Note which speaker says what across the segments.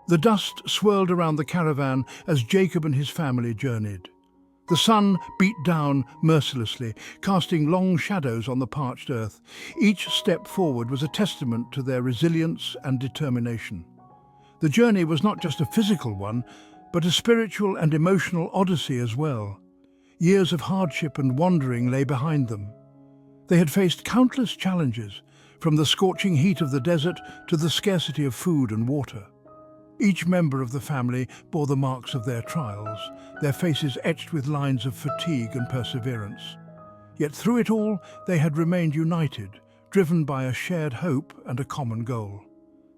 Speaker 1: The dust swirled around the caravan as Jacob and his family journeyed. The sun beat down mercilessly, casting long shadows on the parched earth. Each step forward was a testament to their resilience and determination. The journey was not just a physical one, but a spiritual and emotional odyssey as well. Years of hardship and wandering lay behind them. They had faced countless challenges, from the scorching heat of the desert to the scarcity of food and water. Each member of the family bore the marks of their trials, their faces etched with lines of fatigue and perseverance. Yet through it all, they had remained united, driven by a shared hope and a common goal.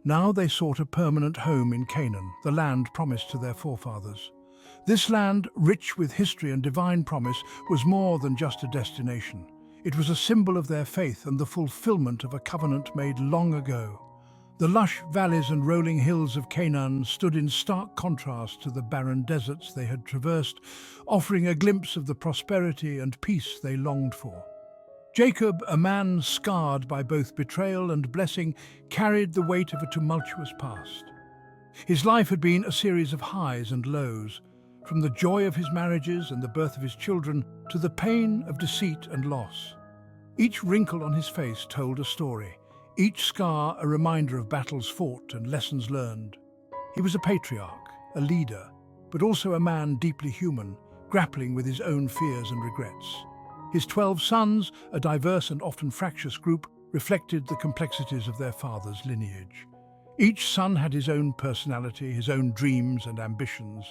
Speaker 1: Now they sought a permanent home in Canaan, the land promised to their forefathers. This land, rich with history and divine promise, was more than just a destination. It was a symbol of their faith and the fulfillment of a covenant made long ago. The lush valleys and rolling hills of Canaan stood in stark contrast to the barren deserts they had traversed, offering a glimpse of the prosperity and peace they longed for. Jacob, a man scarred by both betrayal and blessing, carried the weight of a tumultuous past. His life had been a series of highs and lows, from the joy of his marriages and the birth of his children to the pain of deceit and loss. Each wrinkle on his face told a story, each scar a reminder of battles fought and lessons learned. He was a patriarch, a leader, but also a man deeply human, grappling with his own fears and regrets. His 12 sons, a diverse and often fractious group, reflected the complexities of their father's lineage. Each son had his own personality, his own dreams and ambitions.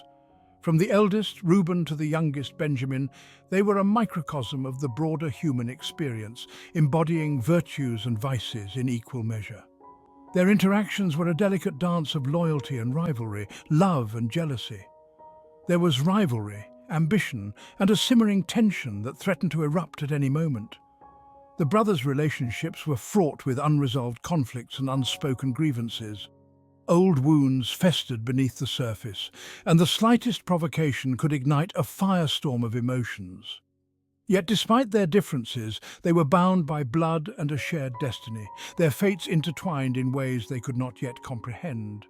Speaker 1: From the eldest, Reuben, to the youngest, Benjamin, they were a microcosm of the broader human experience, embodying virtues and vices in equal measure. Their interactions were a delicate dance of loyalty and rivalry, love and jealousy. There was rivalry, ambition, and a simmering tension that threatened to erupt at any moment. The brothers' relationships were fraught with unresolved conflicts and unspoken grievances. Old wounds festered beneath the surface, and the slightest provocation could ignite a firestorm of emotions. Yet despite their differences, they were bound by blood and a shared destiny, their fates intertwined in ways they could not yet comprehend.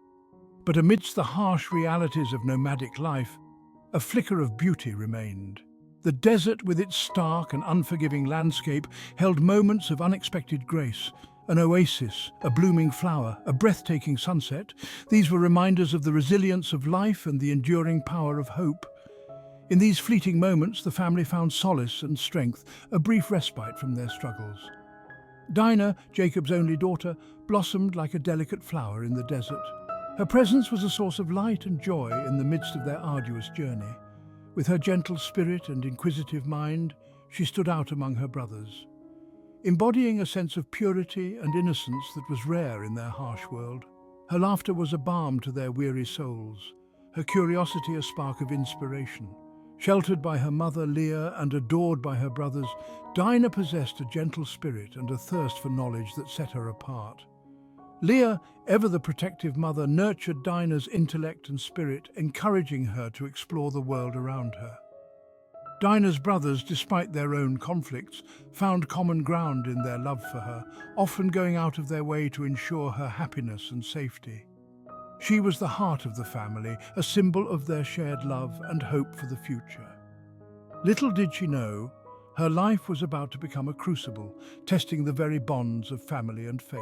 Speaker 1: But amidst the harsh realities of nomadic life, a flicker of beauty remained. The desert, with its stark and unforgiving landscape, held moments of unexpected grace. An oasis, a blooming flower, a breathtaking sunset. These were reminders of the resilience of life and the enduring power of hope. In these fleeting moments, the family found solace and strength, a brief respite from their struggles. Dinah, Jacob's only daughter, blossomed like a delicate flower in the desert. Her presence was a source of light and joy in the midst of their arduous journey. With her gentle spirit and inquisitive mind, she stood out among her brothers, embodying a sense of purity and innocence that was rare in their harsh world. Her laughter was a balm to their weary souls, her curiosity a spark of inspiration. Sheltered by her mother Leah and adored by her brothers, Dinah possessed a gentle spirit and a thirst for knowledge that set her apart. Leah, ever the protective mother, nurtured Dinah's intellect and spirit, encouraging her to explore the world around her. Dinah's brothers, despite their own conflicts, found common ground in their love for her, often going out of their way to ensure her happiness and safety. She was the heart of the family, a symbol of their shared love and hope for the future. Little did she know, her life was about to become a crucible, testing the very bonds of family and faith.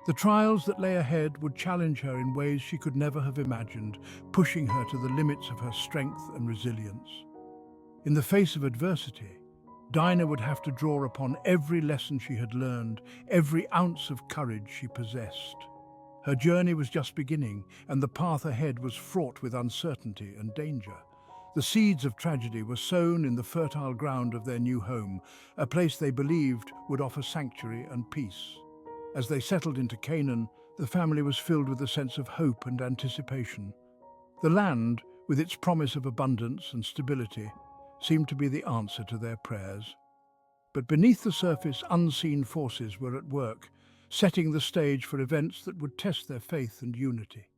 Speaker 1: The trials that lay ahead would challenge her in ways she could never have imagined, pushing her to the limits of her strength and resilience. In the face of adversity, Dinah would have to draw upon every lesson she had learned, every ounce of courage she possessed. Her journey was just beginning, and the path ahead was fraught with uncertainty and danger. The seeds of tragedy were sown in the fertile ground of their new home, a place they believed would offer sanctuary and peace. As they settled into Canaan, the family was filled with a sense of hope and anticipation. The land, with its promise of abundance and stability, seemed to be the answer to their prayers. But beneath the surface, unseen forces were at work, setting the stage for events that would test their faith and unity.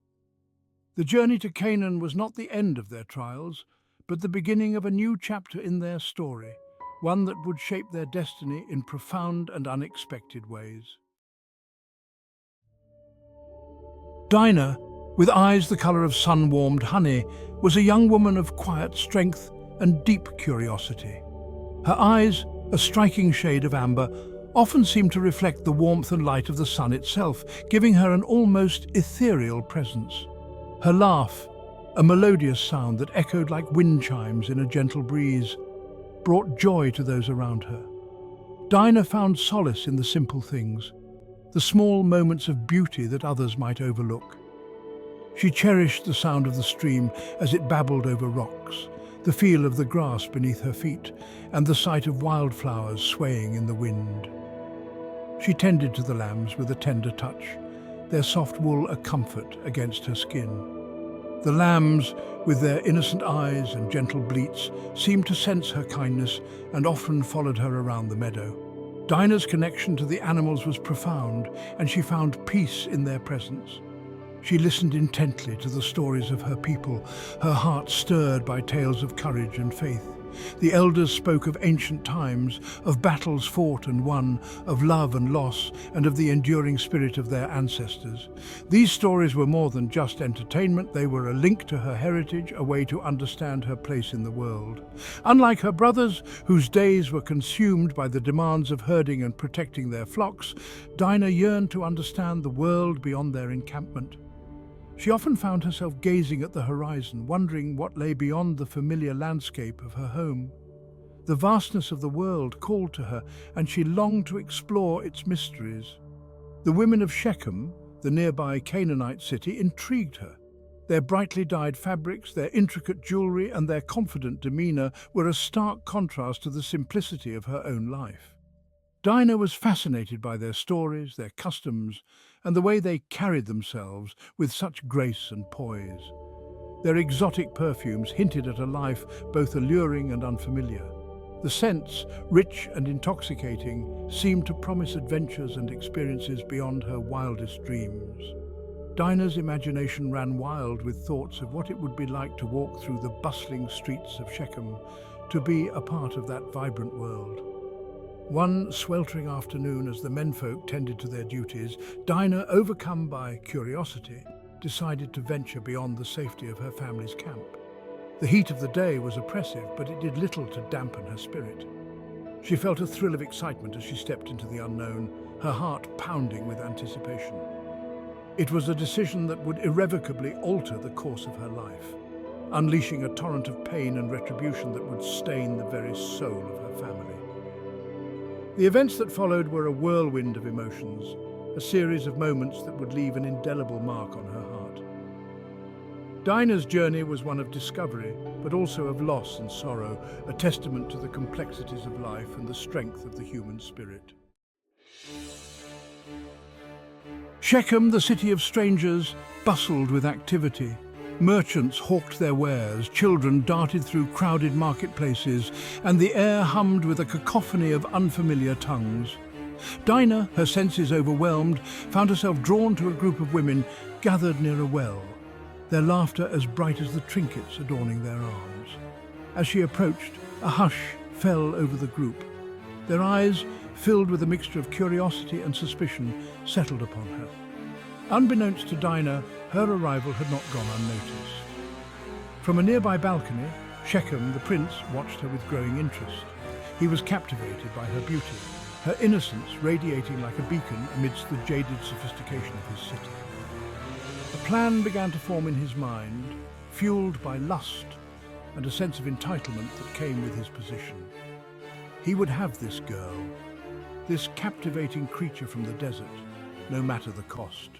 Speaker 1: The journey to Canaan was not the end of their trials, but the beginning of a new chapter in their story, one that would shape their destiny in profound and unexpected ways. Dinah, With eyes the colour of sun-warmed honey, was a young woman of quiet strength and deep curiosity. Her eyes, a striking shade of amber, often seemed to reflect the warmth and light of the sun itself, giving her an almost ethereal presence. Her laugh, a melodious sound that echoed like wind chimes in a gentle breeze, brought joy to those around her. Dinah found solace in the simple things, the small moments of beauty that others might overlook. She cherished the sound of the stream as it babbled over rocks, the feel of the grass beneath her feet, and the sight of wildflowers swaying in the wind. She tended to the lambs with a tender touch, their soft wool a comfort against her skin. The lambs, with their innocent eyes and gentle bleats, seemed to sense her kindness and often followed her around the meadow. Dinah's connection to the animals was profound, and she found peace in their presence. She listened intently to the stories of her people, her heart stirred by tales of courage and faith. The elders spoke of ancient times, of battles fought and won, of love and loss, and of the enduring spirit of their ancestors. These stories were more than just entertainment, they were a link to her heritage, a way to understand her place in the world. Unlike her brothers, whose days were consumed by the demands of herding and protecting their flocks, Dinah yearned to understand the world beyond their encampment. She often found herself gazing at the horizon, wondering what lay beyond the familiar landscape of her home. The vastness of the world called to her, and she longed to explore its mysteries. The women of Shechem, the nearby Canaanite city, intrigued her. Their brightly dyed fabrics, their intricate jewelry, and their confident demeanor were a stark contrast to the simplicity of her own life. Dinah was fascinated by their stories, their customs, and the way they carried themselves with such grace and poise. Their exotic perfumes hinted at a life both alluring and unfamiliar. The scents, rich and intoxicating, seemed to promise adventures and experiences beyond her wildest dreams. Dinah's imagination ran wild with thoughts of what it would be like to walk through the bustling streets of Shechem, to be a part of that vibrant world. One sweltering afternoon, as the menfolk tended to their duties, Dinah, overcome by curiosity, decided to venture beyond the safety of her family's camp. The heat of the day was oppressive, but it did little to dampen her spirit. She felt a thrill of excitement as she stepped into the unknown, her heart pounding with anticipation. It was a decision that would irrevocably alter the course of her life, unleashing a torrent of pain and retribution that would stain the very soul of her family. The events that followed were a whirlwind of emotions, a series of moments that would leave an indelible mark on her heart. Dinah's journey was one of discovery, but also of loss and sorrow, a testament to the complexities of life and the strength of the human spirit. Shechem, the city of strangers, bustled with activity. Merchants hawked their wares, children darted through crowded marketplaces, and the air hummed with a cacophony of unfamiliar tongues. Dinah, her senses overwhelmed, found herself drawn to a group of women gathered near a well, their laughter as bright as the trinkets adorning their arms. As she approached, a hush fell over the group. Their eyes, filled with a mixture of curiosity and suspicion, settled upon her. Unbeknownst to Dinah, her arrival had not gone unnoticed. From a nearby balcony, Shechem, the prince, watched her with growing interest. He was captivated by her beauty, her innocence radiating like a beacon amidst the jaded sophistication of his city. A plan began to form in his mind, fueled by lust and a sense of entitlement that came with his position. He would have this girl, this captivating creature from the desert, no matter the cost.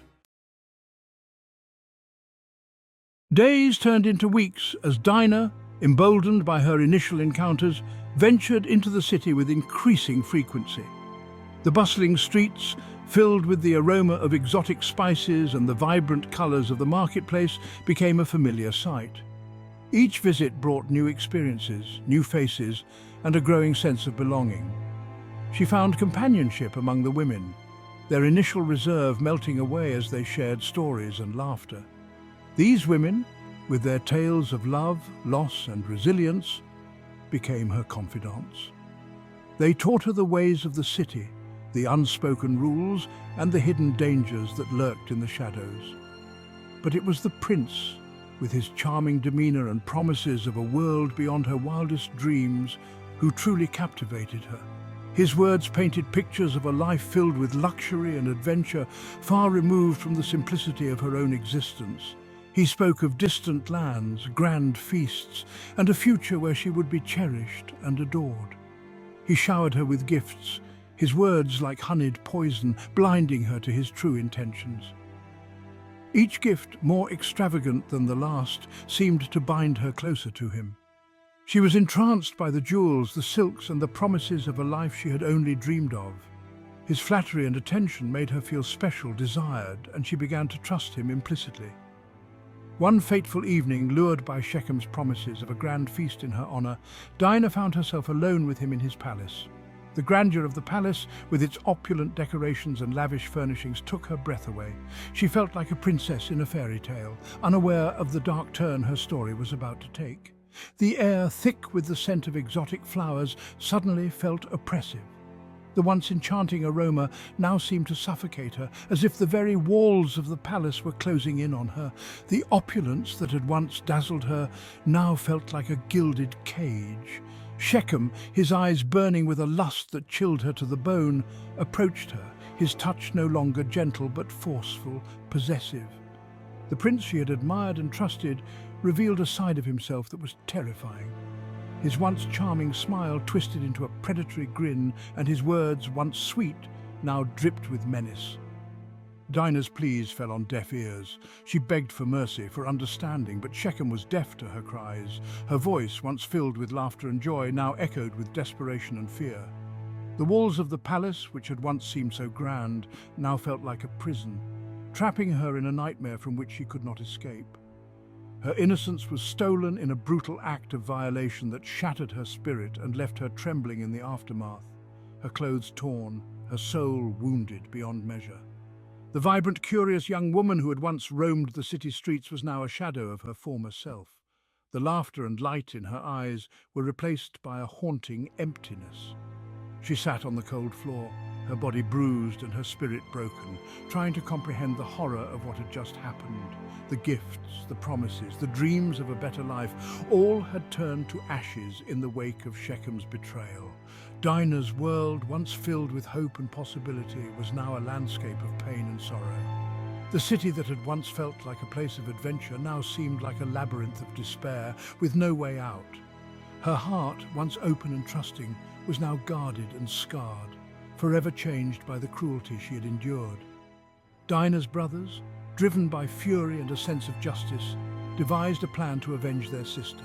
Speaker 1: Days turned into weeks as Dinah, emboldened by her initial encounters, ventured into the city with increasing frequency. The bustling streets, filled with the aroma of exotic spices and the vibrant colours of the marketplace, became a familiar sight. Each visit brought new experiences, new faces, and a growing sense of belonging. She found companionship among the women, their initial reserve melting away as they shared stories and laughter. These women, with their tales of love, loss, and resilience, became her confidants. They taught her the ways of the city, the unspoken rules, and the hidden dangers that lurked in the shadows. But it was the prince, with his charming demeanor and promises of a world beyond her wildest dreams, who truly captivated her. His words painted pictures of a life filled with luxury and adventure, far removed from the simplicity of her own existence. He spoke of distant lands, grand feasts, and a future where she would be cherished and adored. He showered her with gifts, his words like honeyed poison, blinding her to his true intentions. Each gift, more extravagant than the last, seemed to bind her closer to him. She was entranced by the jewels, the silks, and the promises of a life she had only dreamed of. His flattery and attention made her feel special, desired, and she began to trust him implicitly. One fateful evening, lured by Shechem's promises of a grand feast in her honor, Dinah found herself alone with him in his palace. The grandeur of the palace, with its opulent decorations and lavish furnishings, took her breath away. She felt like a princess in a fairy tale, unaware of the dark turn her story was about to take. The air, thick with the scent of exotic flowers, suddenly felt oppressive. The once enchanting aroma now seemed to suffocate her, as if the very walls of the palace were closing in on her. The opulence that had once dazzled her now felt like a gilded cage. Shechem, his eyes burning with a lust that chilled her to the bone, approached her, his touch no longer gentle but forceful, possessive. The prince she had admired and trusted revealed a side of himself that was terrifying. His once charming smile twisted into a predatory grin, and his words, once sweet, now dripped with menace. Dinah's pleas fell on deaf ears. She begged for mercy, for understanding, but Shechem was deaf to her cries. Her voice, once filled with laughter and joy, now echoed with desperation and fear. The walls of the palace, which had once seemed so grand, now felt like a prison, trapping her in a nightmare from which she could not escape. Her innocence was stolen in a brutal act of violation that shattered her spirit and left her trembling in the aftermath, her clothes torn, her soul wounded beyond measure. The vibrant, curious young woman who had once roamed the city streets was now a shadow of her former self. The laughter and light in her eyes were replaced by a haunting emptiness. She sat on the cold floor, her body bruised and her spirit broken, trying to comprehend the horror of what had just happened. The gifts, the promises, the dreams of a better life, all had turned to ashes in the wake of Shechem's betrayal. Dinah's world, once filled with hope and possibility, was now a landscape of pain and sorrow. The city that had once felt like a place of adventure now seemed like a labyrinth of despair, with no way out. Her heart, once open and trusting, was now guarded and scarred, forever changed by the cruelty she had endured. Dinah's brothers, driven by fury and a sense of justice, devised a plan to avenge their sister.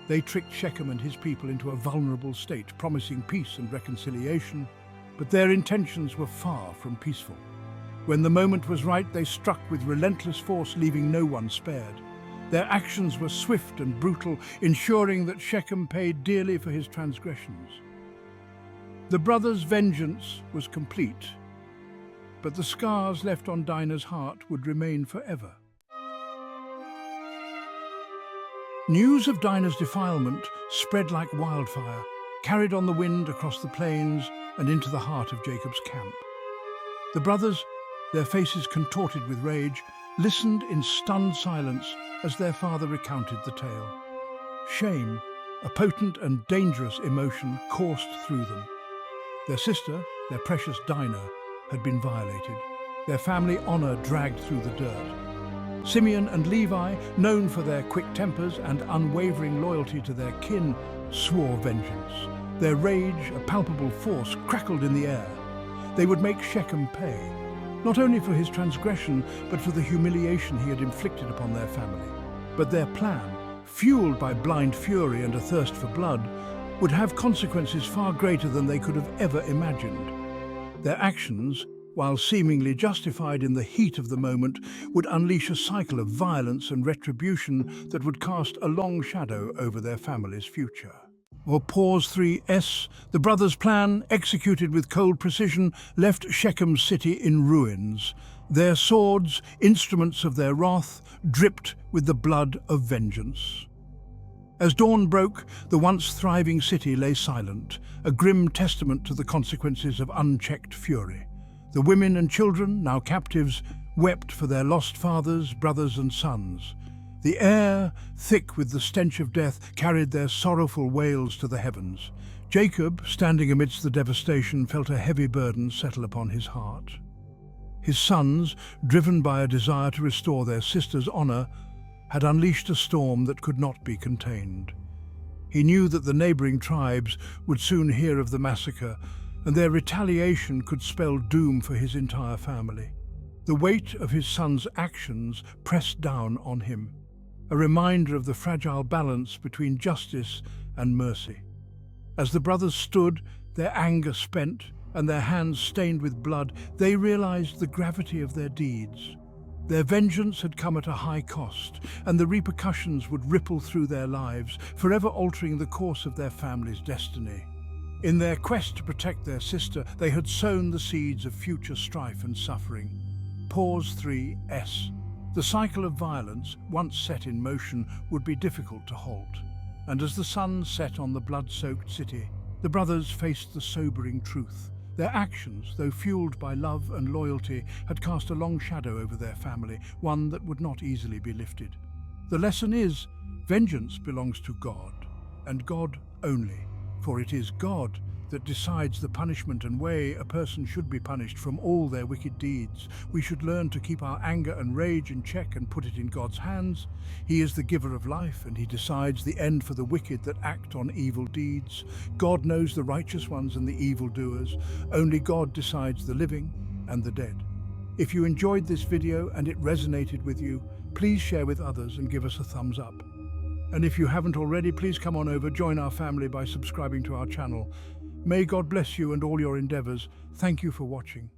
Speaker 1: They tricked Shechem and his people into a vulnerable state, promising peace and reconciliation, but their intentions were far from peaceful. When the moment was right, they struck with relentless force, leaving no one spared. Their actions were swift and brutal, ensuring that Shechem paid dearly for his transgressions. The brothers' vengeance was complete, but the scars left on Dinah's heart would remain forever. News of Dinah's defilement spread like wildfire, carried on the wind across the plains and into the heart of Jacob's camp. The brothers, their faces contorted with rage, listened in stunned silence as their father recounted the tale. Shame, a potent and dangerous emotion, coursed through them. Their sister, their precious Dinah, had been violated, their family honor dragged through the dirt. Simeon and Levi, known for their quick tempers and unwavering loyalty to their kin, swore vengeance. Their rage, a palpable force, crackled in the air. They would make Shechem pay, not only for his transgression, but for the humiliation he had inflicted upon their family. But their plan, fueled by blind fury and a thirst for blood, would have consequences far greater than they could have ever imagined. Their actions, while seemingly justified in the heat of the moment, would unleash a cycle of violence and retribution that would cast a long shadow over their family's future. Or pause 3S, the brothers' plan, executed with cold precision, left Shechem's city in ruins. Their swords, instruments of their wrath, dripped with the blood of vengeance. As dawn broke, the once thriving city lay silent, a grim testament to the consequences of unchecked fury. The women and children, now captives, wept for their lost fathers, brothers and sons. The air, thick with the stench of death, carried their sorrowful wails to the heavens. Jacob, standing amidst the devastation, felt a heavy burden settle upon his heart. His sons, driven by a desire to restore their sister's honor, had unleashed a storm that could not be contained. He knew that the neighboring tribes would soon hear of the massacre, and their retaliation could spell doom for his entire family. The weight of his son's actions pressed down on him, a reminder of the fragile balance between justice and mercy. As the brothers stood, their anger spent and their hands stained with blood, they realized the gravity of their deeds. Their vengeance had come at a high cost, and the repercussions would ripple through their lives, forever altering the course of their family's destiny. In their quest to protect their sister, they had sown the seeds of future strife and suffering. Pause 3S. The cycle of violence, once set in motion, would be difficult to halt. And as the sun set on the blood-soaked city, the brothers faced the sobering truth. Their actions, though fueled by love and loyalty, had cast a long shadow over their family, one that would not easily be lifted. The lesson is, vengeance belongs to God, and God only, for it is God that decides the punishment and way a person should be punished from all their wicked deeds. We should learn to keep our anger and rage in check and put it in God's hands. He is the giver of life, and he decides the end for the wicked that act on evil deeds. God knows the righteous ones and the evildoers. Only God decides the living and the dead. If you enjoyed this video and it resonated with you, please share with others and give us a thumbs up. And if you haven't already, please come on over, join our family by subscribing to our channel. May God bless you and all your endeavors. Thank you for watching.